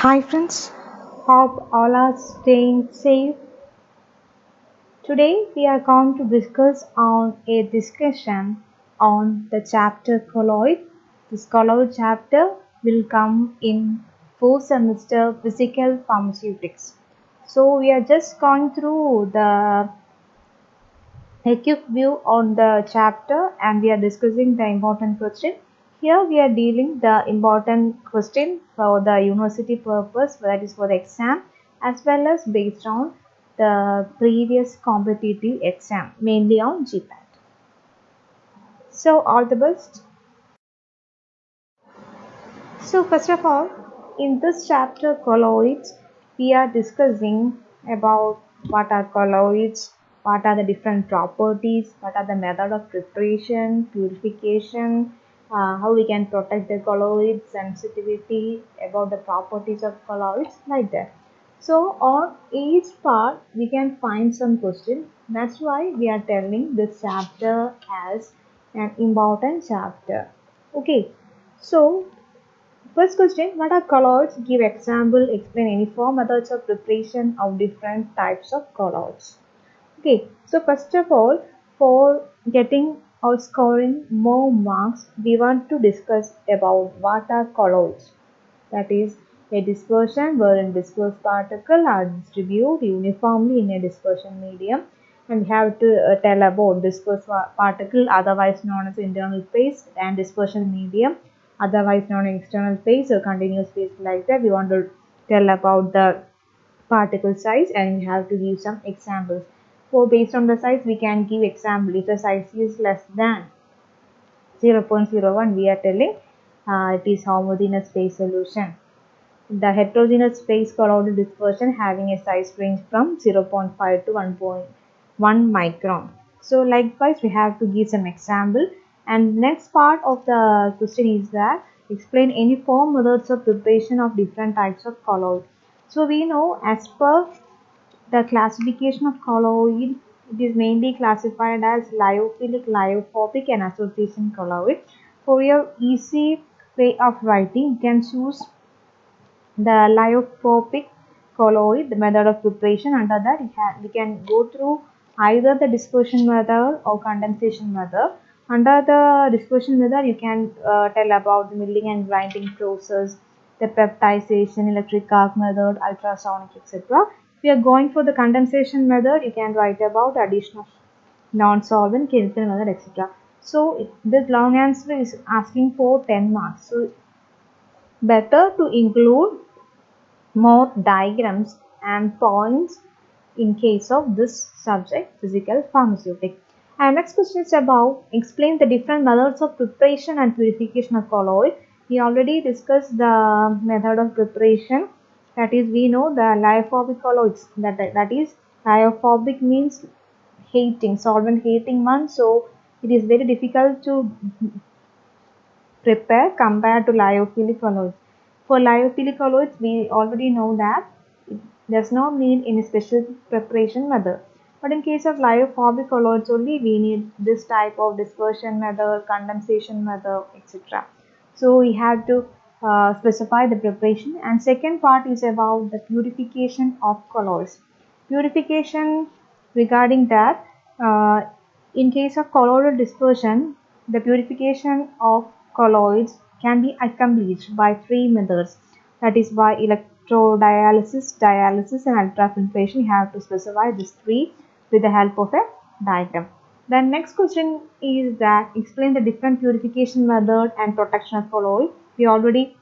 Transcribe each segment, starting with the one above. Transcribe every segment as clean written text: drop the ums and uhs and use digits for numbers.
Hi friends, hope all are staying safe. Today we are going to discuss on a discussion on the chapter colloid. This colloid chapter will come in 4th semester physical pharmaceutics. So we are just going through the a quick view on the chapter and we are discussing the important question. Here we are dealing the important question for the university purpose, that is for the exam, as well as based on the previous competitive exam, mainly on GPAT. So all the best. So first of all, in this chapter colloids, we are discussing about what are colloids, what are the different properties, what are the method of preparation, purification, how we can protect the colloids, sensitivity, about the properties of colloids, like that. So on each part we can find some question. That's why we are telling this chapter as an important chapter. Okay, so first question, what are colloids? Give example, explain any four methods of preparation of different types of colloids. Okay, so first of all, for getting or scoring more marks, we want to discuss about what are colloids. That is a dispersion wherein dispersed particle are distributed uniformly in a dispersion medium, and we have to tell about dispersed particle otherwise known as internal phase and dispersion medium otherwise known as external phase or continuous phase, like that. We want to tell about the particle size and we have to give some examples. So based on the size we can give example. If the size is less than 0.01, we are telling it is homogeneous phase solution. The heterogeneous phase colloidal dispersion having a size range from 0.5 to 1.1 micron. So likewise we have to give some example, and next part of the question is that explain any four methods of preparation of different types of colloid. So we know as per the classification of colloid, it is mainly classified as lyophilic, lyophobic and association colloid. For your easy way of writing, you can choose the lyophobic colloid, the method of preparation. Under that we can go through either the dispersion method or condensation method. Under the dispersion method you can tell about the milling and grinding process, the peptidization, electric arc method, ultrasonic, etc. If you are going for the condensation method, you can write about addition of non-solvent, chemical method, etc. So this long answer is asking for 10 marks. So better to include more diagrams and points in case of this subject, physical pharmaceutic. And next question is about explain the different methods of preparation and purification of colloid. We already discussed the method of preparation, that is we know the lyophobic colloids, that is lyophobic means heating, solvent heating one, so it is very difficult to prepare compared to lyophilic colloids. For lyophilic colloids, we already know that it does not need any special preparation method. But in case of lyophobic colloids only, we need this type of dispersion method, condensation method, etc. So we have to specify the preparation. And second part is about the purification of colloids. Purification regarding that, in case of colloidal dispersion, the purification of colloids can be accomplished by three methods. That is by electrodialysis, dialysis, and ultrafiltration. You have to specify these three with the help of a diagram. The next question is that explain the different purification method and protection of colloid. We already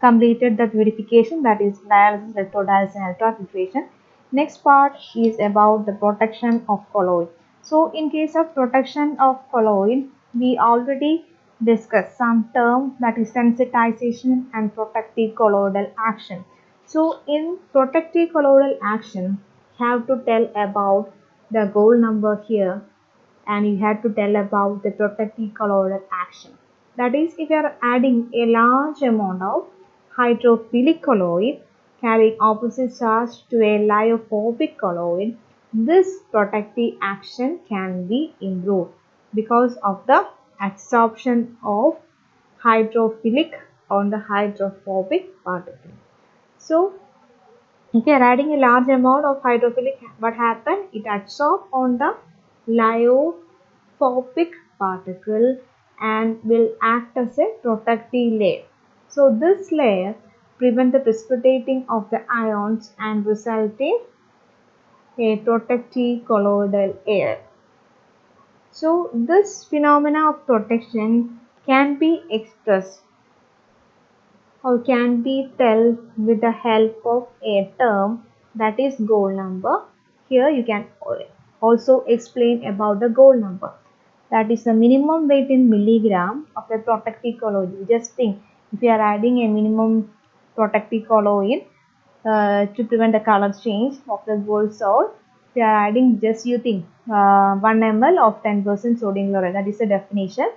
completed the purification, that is dialysis, electrodialysis and ultrafiltration. Next part is about the protection of colloid. So in case of protection of colloid, we already discussed some term, that is sensitization and protective colloidal action. So in protective colloidal action, you have to tell about the goal number here, and you have to tell about the protective colloidal action. That is, if you are adding a large amount of hydrophilic colloid carrying opposite charge to a lyophobic colloid, this protective action can be improved because of the absorption of hydrophilic on the hydrophobic particle. So if you are adding a large amount of hydrophilic, what happens? It adsorbs on the lyophobic particle and will act as a protective layer. So this layer prevents the precipitating of the ions and result in a protective colloidal air. So this phenomena of protection can be expressed or can be told with the help of a term, that is goal number. Here you can also explain about the goal number. That is the minimum weight in milligram of a protective colloid. Just think, if you are adding a minimum protective colloid to prevent the color change of the gold salt, we are adding, just you think, 1 ml of 10% sodium chloride. That is the definition.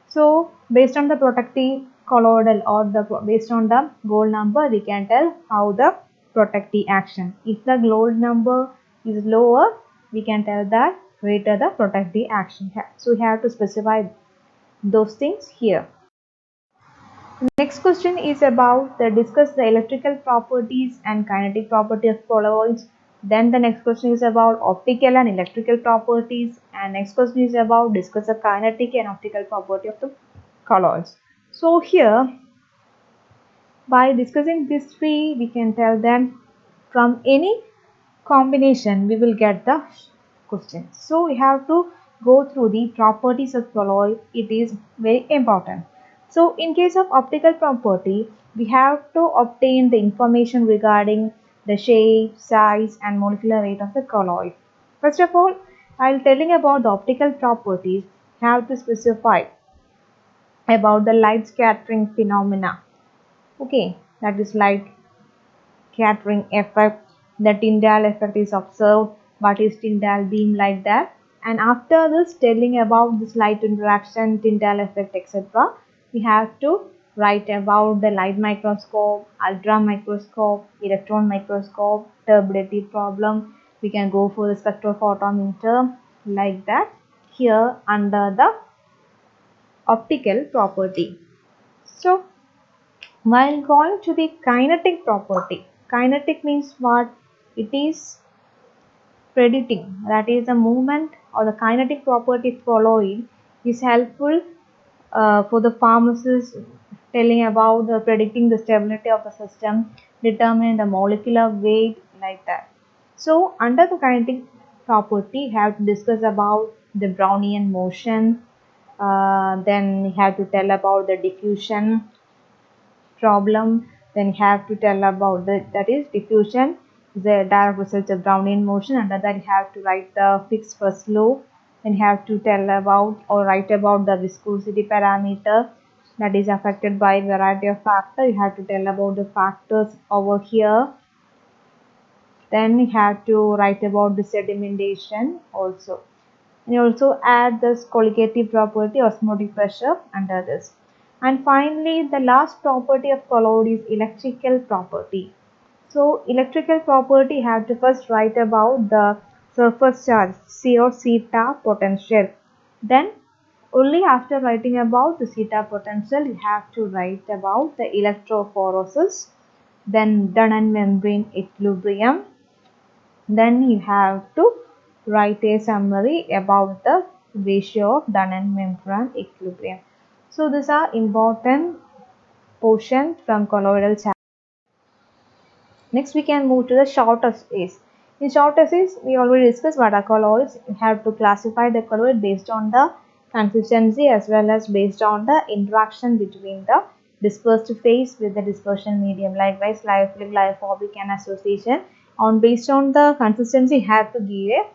So based on the protective colloidal or based on the gold number, we can tell how the protective action. If the gold number is lower, we can tell that greater the protective action. So we have to specify those things here. Next question is about discuss the electrical properties and kinetic property of colloids. Then the next question is about optical and electrical properties, and next question is about discuss the kinetic and optical property of the colloids. So here, by discussing these three, we can tell that from any combination we will get the question. So we have to go through the properties of colloid. It is very important. So in case of optical property, we have to obtain the information regarding the shape, size and molecular weight of the colloid. First of all, while telling about the optical properties, we have to specify about the light scattering phenomena. Okay, that is light scattering effect. The Tyndall effect is observed. What is Tyndall beam, like that? And after this, telling about this light interaction, Tyndall effect, etc., we have to write about the light microscope, ultra microscope, electron microscope, turbidity problem. We can go for the spectrophotometer, like that. Here under the optical property. So while going to the kinetic property, kinetic means what? It is predicting, that is the movement or the kinetic property of colloid is helpful for the pharmacist, telling about the predicting the stability of the system, determining the molecular weight, like that. So under the kinetic property, we have to discuss about the Brownian motion. Then we have to tell about the diffusion problem. Then you have to tell about that is diffusion, the direct result of Brownian motion. Under that you have to write the fixed first law. Then you have to tell about or write about the viscosity parameter that is affected by a variety of factors. You have to tell about the factors over here. Then you have to write about the sedimentation also. And you also add this colligative property, osmotic pressure under this. And finally, the last property of colloid is electrical property. So electrical property, have to first write about the surface charge, C or zeta potential. Then only after writing about the zeta potential, you have to write about the electrophoresis, then Dunning membrane equilibrium. Then you have to write a summary about the ratio of Dunning membrane equilibrium. So these are important portions from colloidal chapter. Next we can move to the short essays. In short essays, we already discussed what are colloids. You have to classify the colloid based on the consistency as well as based on the interaction between the dispersed phase with the dispersion medium. Likewise, lyophilic, lyophobic and association. Based on the consistency, you have to give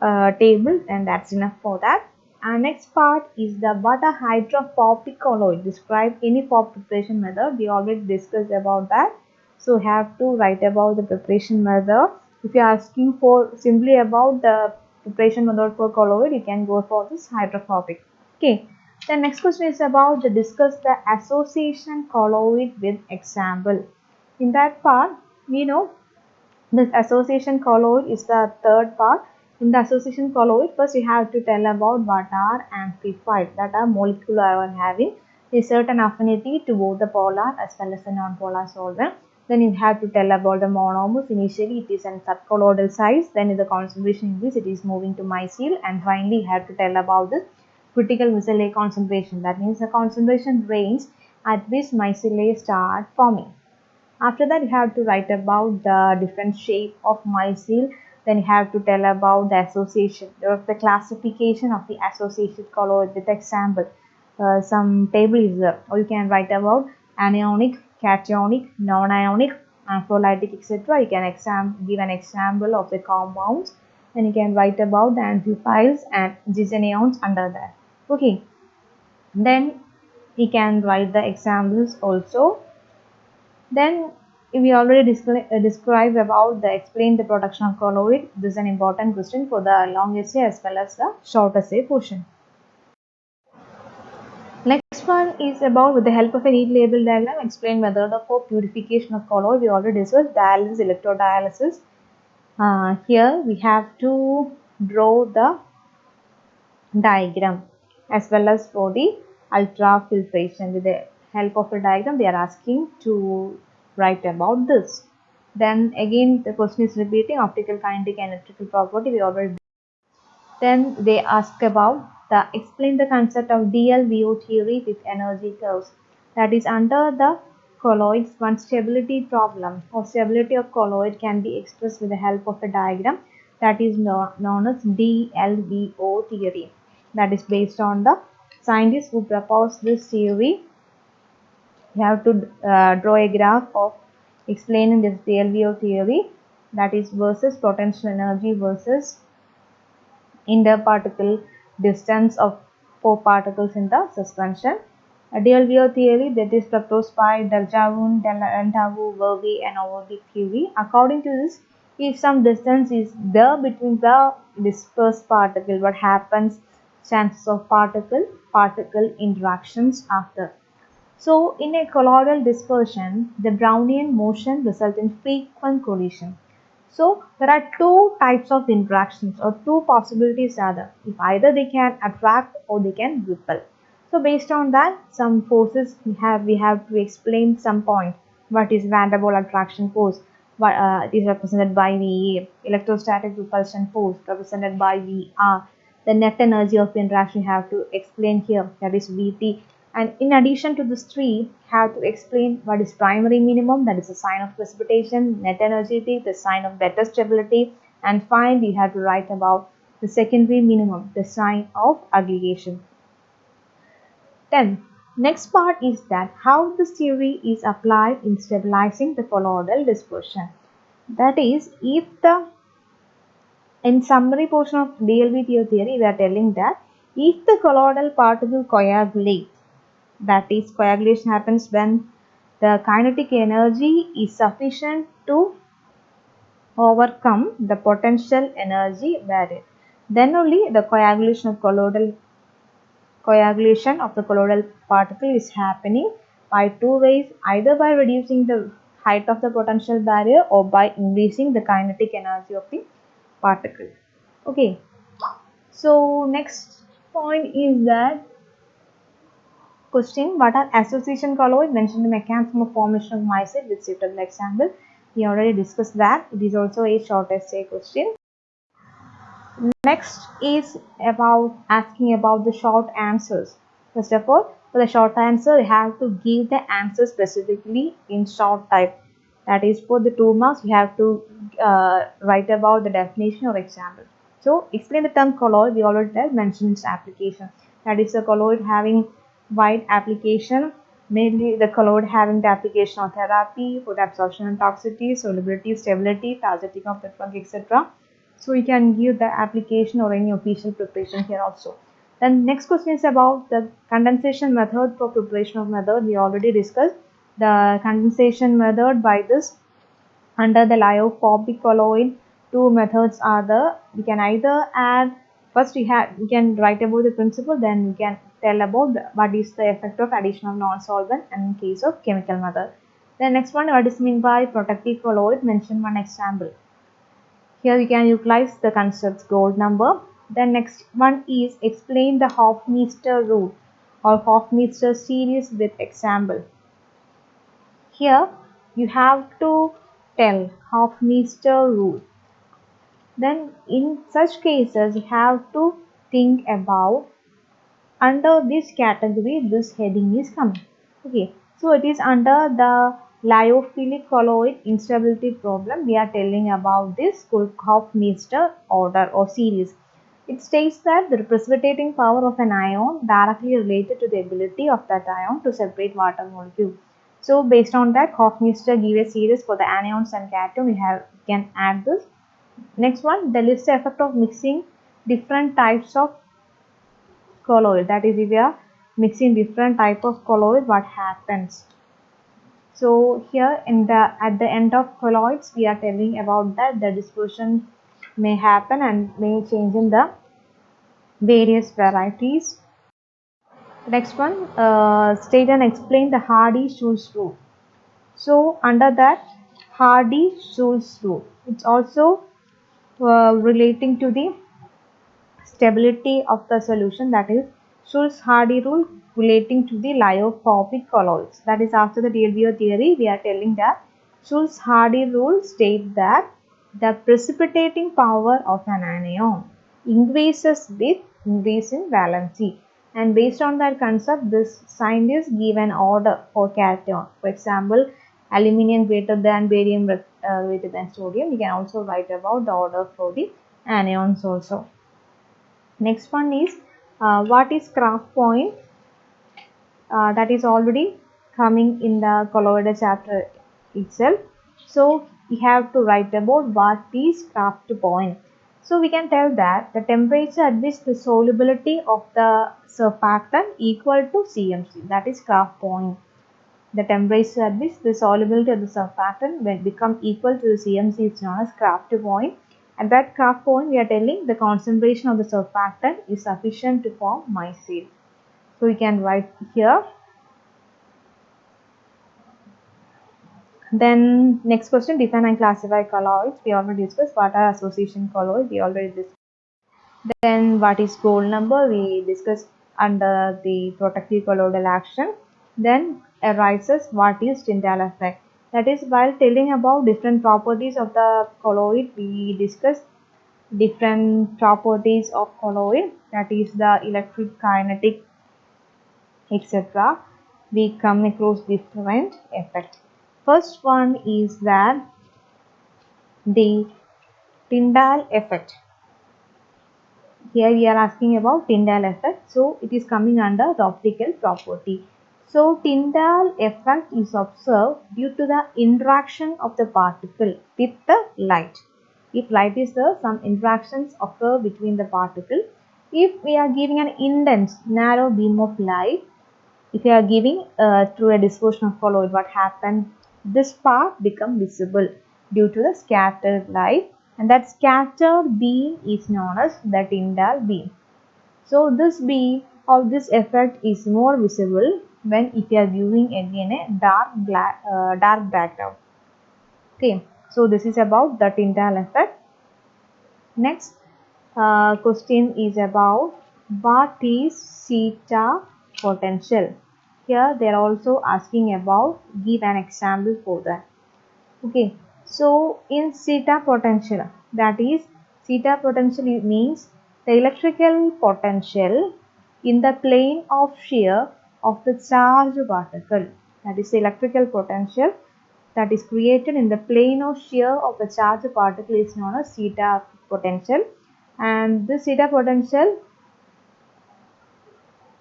a table, and that's enough for that. And next part is the what are hydrophobic colloid. Describe any pop preparation method. We already discussed about that. So have to write about the preparation method. If you are asking for simply about the preparation method for colloid, you can go for this hydrophobic. Okay. The next question is about to discuss the association colloid with example. In that part, we know this association colloid is the third part. In the association colloid, first you have to tell about what are amplified, that are molecular ion having a certain affinity to both the polar as well as the non-polar solvent. Then you have to tell about the monomers. Initially it is in subcolloidal size, then in the concentration increase it is moving to micelle, and finally you have to tell about the critical micelle concentration. That means the concentration range at which micelle start forming. After that, you have to write about the different shape of micelle. Then you have to tell about the association, or the classification of the associated colloid with example. Some table is there, or you can write about anionic, cationic, non-ionic, ampholytic, etc. You can give an example of the compounds. Then you can write about the amphiphiles and gisenions under that. Okay. Then you can write the examples also. Then we already described about the explain the production of colloid. This is an important question for the long essay as well as the short essay portion. Next one is about, with the help of a neat label diagram, explain method for purification of colloid. We already discussed dialysis, electrodialysis. Here we have to draw the diagram as well as for the ultrafiltration. With the help of a diagram, they are asking to write about this. Then again the question is repeating, optical, kinetic and electrical property we already. Then they ask about the explain the concept of DLVO theory with energy curves. That is, under the colloids, one stability problem or stability of colloid can be expressed with the help of a diagram that is known as DLVO theory. That is based on the scientists who proposed this theory. You have to draw a graph of explaining this DLVO theory, that is versus potential energy versus interparticle distance of four particles in the suspension. A DLVO theory that is proposed by Darjavoon, Delantavo, Verwey and Overbeek theory. According to this, if some distance is there between the dispersed particle, what happens? Chances of particle interactions after. So, in a colloidal dispersion, the Brownian motion results in frequent collision. So, there are two types of interactions, or two possibilities rather. If either they can attract or they can repel. So, based on that, some forces we have to explain some point. What is van der Waals attraction force? It is represented by VA. Electrostatic repulsion force represented by VR. The net energy of interaction we have to explain here, that is VT. And in addition to these three, have to explain what is primary minimum, that is a sign of precipitation, net energy, the sign of better stability, and finally you have to write about the secondary minimum, the sign of aggregation. Then next part is that how this theory is applied in stabilizing the colloidal dispersion. That is, if the in summary portion of DLV theory, we are telling that if the colloidal particle coagulates, that is, coagulation happens when the kinetic energy is sufficient to overcome the potential energy barrier. Then only the coagulation of the colloidal particle is happening by two ways, either by reducing the height of the potential barrier or by increasing the kinetic energy of the particle. Okay. So next point is that question, what are association colloid? Mention the mechanism of formation of micelle with suitable example. We already discussed that. It is also a short essay question. Next is about asking about the short answers. First of all, for the short answer, you have to give the answer specifically in short type. That is, for the 2 marks, you have to write about the definition or example. So, explain the term colloid. We already mentioned its application. That is, a colloid having wide application, mainly the colloid having the application of therapy, food absorption and toxicity, solubility, stability, parasitic of the drug, etc. So you can give the application or any official preparation here also. Then next question is about the condensation method for preparation of method. We already discussed the condensation method. By this, under the lyophobic colloid, two methods are the, we can either add, first we can write about the principle, then we can tell about what is the effect of addition of non-solvent in case of chemical method. The next one, what is meant by protective colloid? Mention one example. Here we can utilize the concepts gold number. The next one is explain the Hofmeister rule or Hofmeister series with example. Here you have to tell Hofmeister rule. Then in such cases, you have to think about under this category this heading is coming. Okay, so it is under the lyophilic colloid instability problem. We are telling about this Hofmeister order or series. It states that the precipitating power of an ion directly related to the ability of that ion to separate water molecule. So based on that, Hofmeister give a series for the anions and cation. We can add this. Next one, the list effect of mixing different types of colloid. That is, if we are mixing different type of colloid, what happens? So here at the end of colloids, we are telling about that the dispersion may happen and may change in the various varieties. Next one, state and explain the Hardy-Schulze rule. So under that Hardy-Schulze rule, it's also relating to the stability of the solution, that is Schulze-Hardy rule relating to the lyophobic colloids. That is, after the DLBO theory, we are telling that Schulze-Hardy rule states that the precipitating power of an anion increases with increase in valency. And based on that concept, this scientists give an order for cation. For example, aluminium greater than barium greater than sodium. We can also write about the order for the anions also. Next one is what is Kraft point? That is already coming in the colloidal chapter itself. So we have to write about what is Kraft point. So we can tell that the temperature at which the solubility of the surfactant equal to CMC, that is Kraft point. The temperature at which the solubility of the surfactant will become equal to the CMC is known as Kraft point. At that Kraft point, we are telling the concentration of the surfactant is sufficient to form micelle. So we can write here. Then next question, define and classify colloids. We already discussed what are association colloids. We already discussed. Then what is gold number? We discussed under the protective colloidal action. Then arises what is Tyndall effect. That is, while telling about different properties of the colloid, we discussed different properties of colloid, that is the electric, kinetic, etc. We come across different effects. First one is that the Tyndall effect. Here we are asking about Tyndall effect. So it is coming under the optical property. So Tyndall effect is observed due to the interaction of the particle with the light. If light is there, some interactions occur between the particle. If we are giving an intense narrow beam of light, if you are giving through a dispersion of colloid, what happens? This part become visible due to the scattered light, and that scattered beam is known as the Tyndall beam. So this beam or this effect is more visible when if you are viewing again a dark background. Okay, so this is about the Tyndall effect. Next question is about what is zeta potential. Here they are also asking about, give an example for that. Okay, so in zeta potential, that is zeta potential means the electrical potential in the plane of shear of the charged particle. That is the electrical potential that is created in the plane of shear of the charged particle is known as zeta potential, and this zeta potential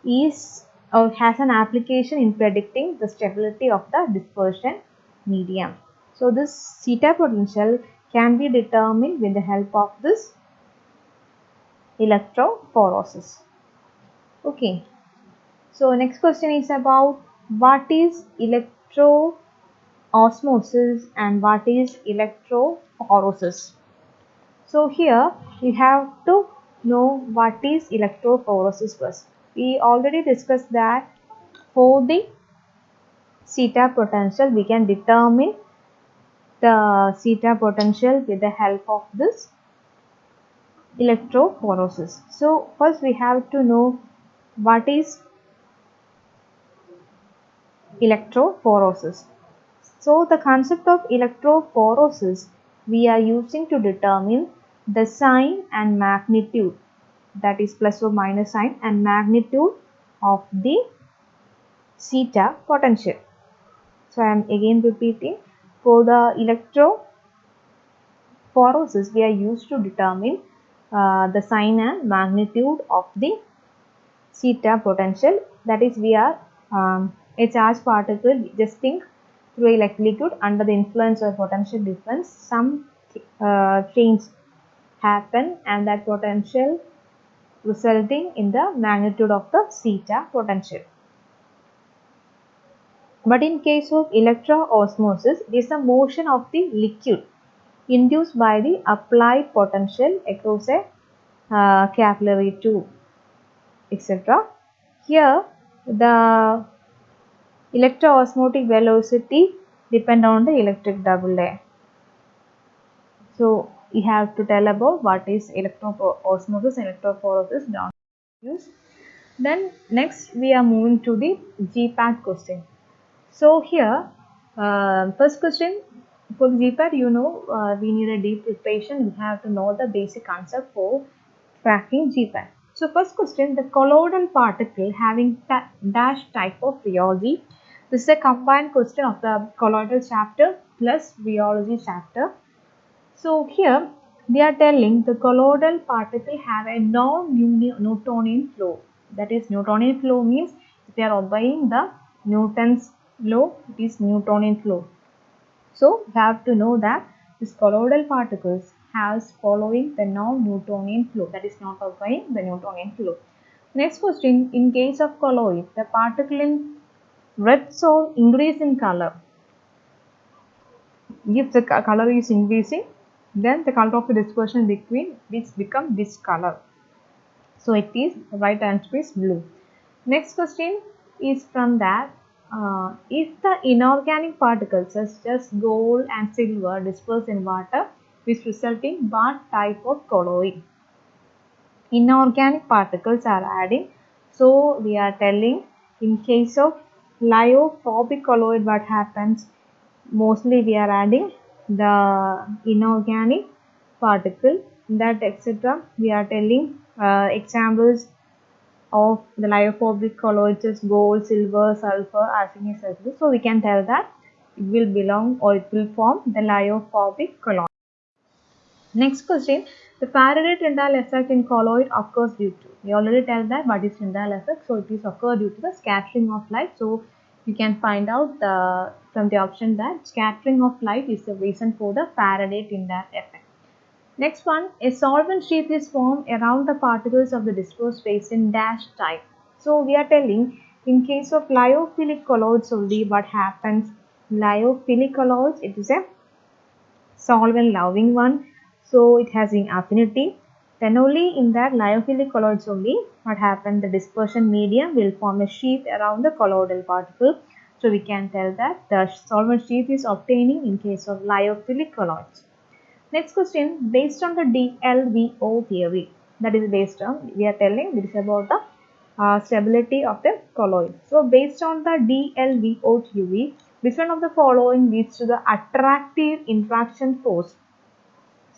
is or has an application in predicting the stability of the dispersion medium. So this zeta potential can be determined with the help of this electrophoresis. Okay. So next question is about what is electroosmosis and what is electrophoresis. So here we have to know what is electrophoresis first. We already discussed that for the zeta potential we can determine the zeta potential with the help of this electrophoresis. So first we have to know what is electrophoresis. So the concept of electrophoresis we are using to determine the sign and magnitude, that is plus or minus sign and magnitude of the zeta potential. So I am again repeating, for the electrophoresis we are used to determine the sign and magnitude of the zeta potential, that is we are a charged particle, just think through a liquid under the influence of potential difference, some change happen and that potential resulting in the magnitude of the zeta potential. But in case of electroosmosis, it is the motion of the liquid induced by the applied potential across a capillary tube, etc. Here, the electroosmotic velocity depend on the electric double layer. So, we have to tell about what is electroosmosis and electrophoresis down. Then next we are moving to the GPAT question. So here, first question for GPAT, we need a deep preparation. We have to know the basic concept for cracking GPAT. So first question, the colloidal particle having dash type of rheology. This is a combined question of the colloidal chapter plus rheology chapter. So here they are telling the colloidal particle have a non-Newtonian flow. That is, Newtonian flow means if they are obeying the Newton's law, it is Newtonian flow. So you have to know that these colloidal particles has following the non-Newtonian flow, that is not obeying the Newtonian flow. Next question, in case of colloid, the particle in red zone increase in color. If the color is increasing, then the color of the dispersion liquid which become this color. So it is, the right answer is blue. Next question is from that, if the inorganic particles such as gold and silver disperse in water, which result in what type of colloid? Inorganic particles are adding. So we are telling, in case of lyophobic colloid, what happens? Mostly we are adding the inorganic particle, that etc. We are telling examples of the lyophobic colloids is gold, silver, sulfur, arsenic, sulfur. So we can tell that it will belong or it will form the lyophobic colloid. Next question, the Faraday-Tyndall effect in colloid occurs due to. We already tell that what is Tyndall effect. So it is occur due to the scattering of light. So you can find out from the option that scattering of light is the reason for the Faraday-Tyndall effect. Next one, a solvent sheath is formed around the particles of the dispersed phase in dash type. So we are telling, in case of lyophilic colloids only, what happens? Lyophilic colloids, it is a solvent loving one, so it has an affinity. Then only in that lyophilic colloids only, what happens? The dispersion medium will form a sheath around the colloidal particle. So we can tell that the solvent sheath is obtaining in case of lyophilic colloids. Next question, based on the DLVO theory, that is based on, we are telling this is about the stability of the colloid. So based on the DLVO theory, which one of the following leads to the attractive interaction force?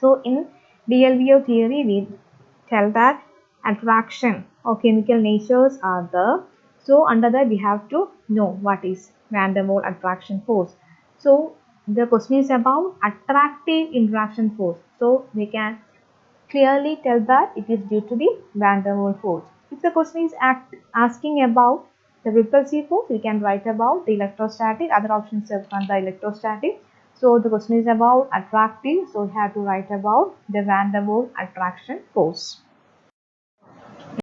So in DLVO theory, we tell that attraction or chemical natures are there. So under that we have to know what is van der Waals attraction force. So the question is about attractive interaction force. So we can clearly tell that it is due to the van der Waals force. If the question is asking about the repulsive force, we can write about the electrostatic. Other options are from the electrostatic. So the question is about attractive. So we have to write about the van der Waals attraction force.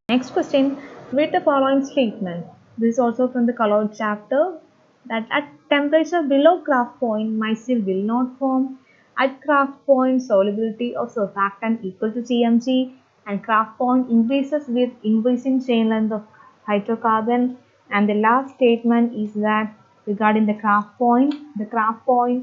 Next question, read the following statement. This is also from the colloid chapter, that at temperature below Kraft point, micelle will not form. At Kraft point, solubility of surfactant equal to CmC, and Kraft point increases with increasing chain length of hydrocarbon. And the last statement is that regarding the Kraft point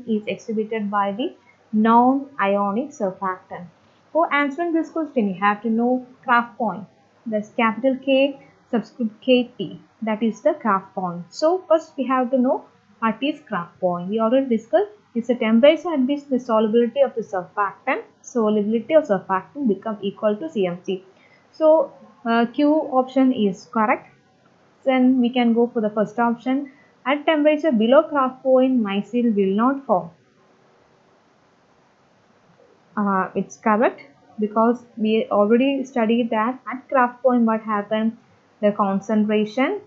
is exhibited by the non-ionic surfactant. For answering this question, you have to know Kraft point. That's capital K subscript KT, that is the Kraft point. So first we have to know What is craft point? We already discussed. It's the temperature at which the solubility of the surfactant become equal to CMC. So Q option is correct. Then we can go for the first option. At temperature below craft point, micelle will not form. It's correct because we already studied that at craft point what happened, the concentration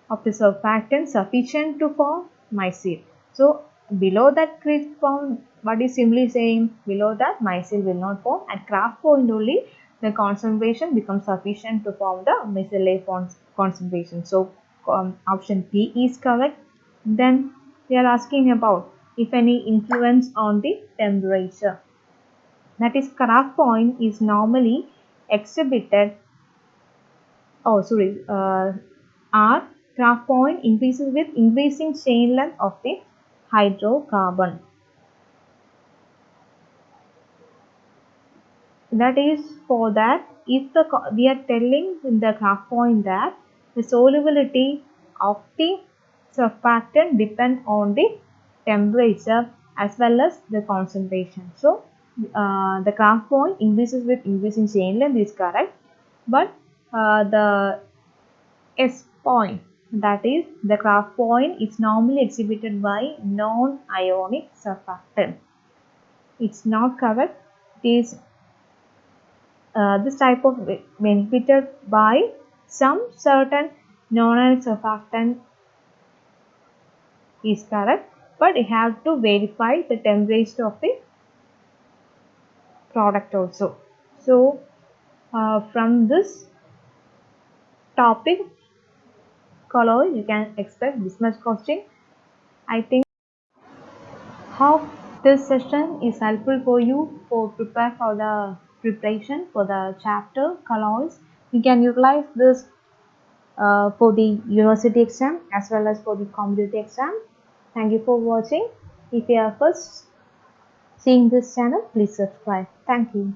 of the surfactant sufficient to form micelle. So below that craft point, what is simply saying, below that micelle will not form. At craft point only the concentration becomes sufficient to form the micelle concentration. So option P is correct. Then we are asking about if any influence on the temperature. That is, craft point is normally exhibited. R craft point increases with increasing chain length of the hydrocarbon. That is, for that, if we are telling in the craft point that the solubility of the surfactant depend on the temperature as well as the concentration. So the craft point increases with increasing chain length is correct, but the S point, that is the craft point, is normally exhibited by non-ionic surfactant. It's not correct. It is this type of benefited by some certain non-ionic surfactant is correct, but you have to verify the temperature of the product also. So from this topic color you can expect this much question. I think how this session is helpful for you for prepare for the preparation for the chapter colloids. You can utilize this for the university exam as well as for the competitive exam. Thank you for watching. If you are first seeing this channel, please subscribe. Thank you.